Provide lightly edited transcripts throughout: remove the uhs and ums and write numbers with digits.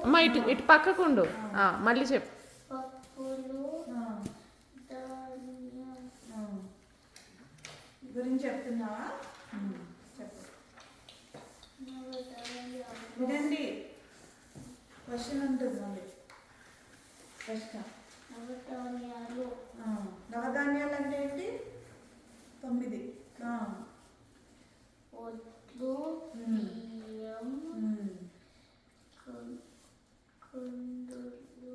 అమ్మ ఇటు ఇటు పక్కకుండు. మళ్ళీ చెప్పు. గురించి చెప్తున్నావా? చెప్పు. వినండి, క్వశ్చన్ ఉంటుంది మళ్ళీ. ప్రశ్న. నవధాన్యాలు అంటే ఏంటి? 9. ఒడ్లు, బియ్యం, కందులు,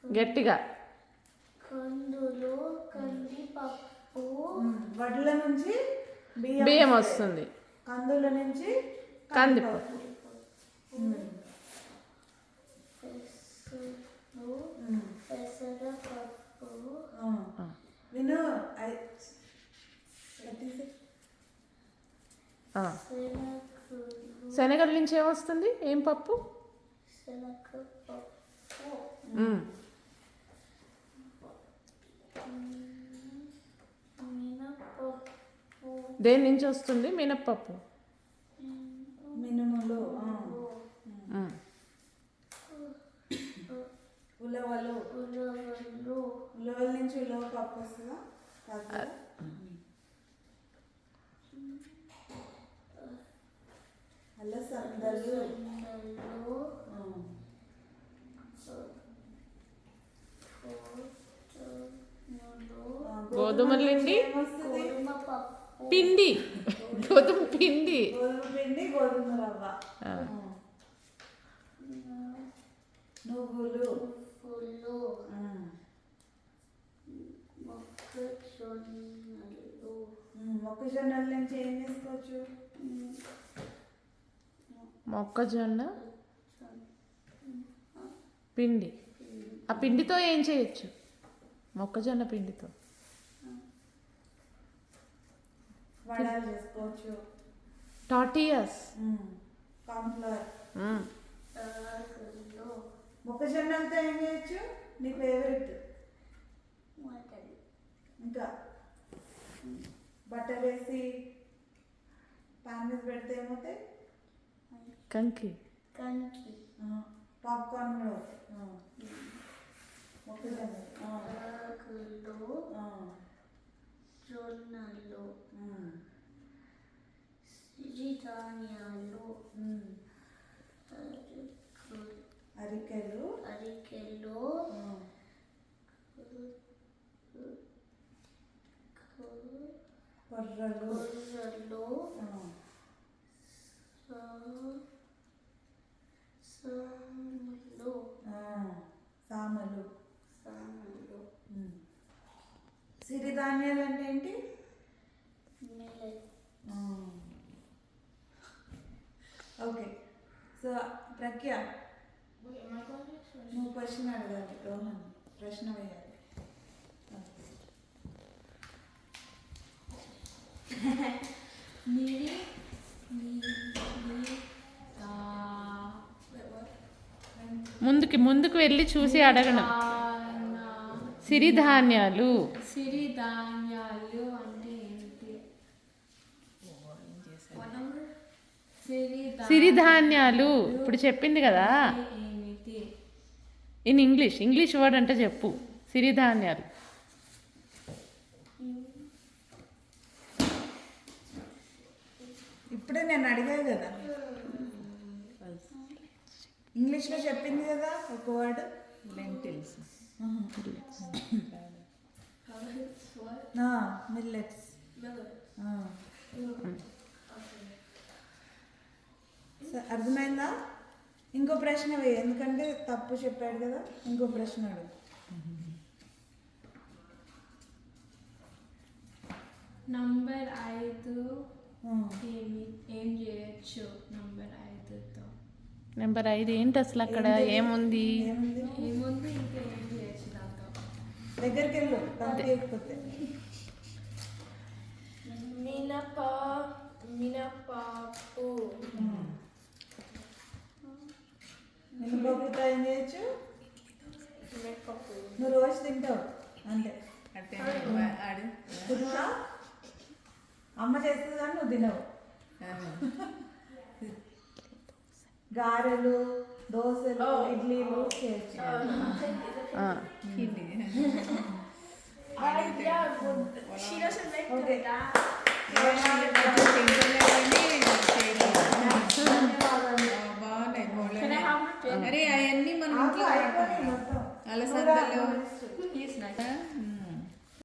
గట్టిగా. కందులు, కందిపప్పు. వడ్ల నుంచి బియ్యం వస్తుంది. కందుల నుంచి కందిపప్పు. పెసరపప్పు. విను. శనగల నుంచి ఏమొస్తుంది? ఏం పప్పు? శనగపప్పు. మినపప్పు. దేని నుంచి వస్తుంది మినప్పప్పు? మినుములు. ఉలవలు. ఉలవల నుంచి ఉలవ పప్పు వస్తుందా? అలసందలు. గోధుమల నుండి పిండి. గోధుమ పిండి. గోధుమ రవ్వ. నువ్వులు. మొక్కజొన్నల నుంచి ఏం చేసుకోవచ్చు? మొక్కజొన్న పిండి. ఆ పిండితో ఏం చేయొచ్చు? మొక్కజొన్న పిండితో వడలు చేసుకోవచ్చు. టార్టియాస్. కార్న్ఫ్లవర్. మొక్కజొన్నలతో ఏం చేయొచ్చు? నీ ఫేవరెట్. ఇంకా బటర్ వేసి పాన్ మీద పెడితే ఏమవుతాయి? కంకి. పాప్కార్న్ కూడా అవుతాయి. మొక్కజొన్న. జొన్నలు, సిరిధాన్యాలు, అరికెలు. కొర్రలు. సామలు. సిరిధాన్యాలు అంటే ఏంటి? ఓకే. సో ప్రఖ్య, నువ్వు క్వశ్చన్ అడగాలి. రోహన్ ప్రశ్న వేయాలి. ముందుకు వెళ్ళి చూసి అడగడం. సిరిధాన్యాలు. సిరిధాన్యాలు అంటే ఏంటి? సిరిధాన్యాలు ఇప్పుడు చెప్పింది కదా. ఇన్ ఇంగ్లీష్ వర్డ్ అంటే చెప్పు. సిరిధాన్యాలు. ఇప్పుడే నేను అడిగాను కదా, ఇంగ్లీష్లో చెప్పింది కదా ఒక వర్డ్. లెంటిల్స్. మిల్లెట్స్. అర్థమైందా? ఇంకో ప్రశ్న వేయి, ఎందుకంటే తప్పు చెప్పాడు కదా. ఇంకో ప్రశ్న అడుగు. నంబర్ 5 ఏం చేయొచ్చు? నంబర్ 5తో. నెంబర్ 5 ఏంటి అసలు? అక్కడ ఏముంది? ఇంకా ఏం చేయొచ్చు దాంతో? దగ్గరికి వెళ్ళు. లేకపోతే మినపప్పు. మినపప్పుతో ఏం చేయొచ్చు? నువ్వు రోజు తింటావు అంతే. కుదురా అమ్మ చేస్తుంది కానీ నువ్వు తినవు. గారెలు, దోశలు, ఇడ్లీలు చేయొచ్చు. ఆ. Yeah, but she doesn't make Okay. that. ధన్యవాదాలు. Can I have my pen? అరే అవన్నీ మనం ఇంట్లో అయిపోయింది మొత్తం. అలసందలు He's nice.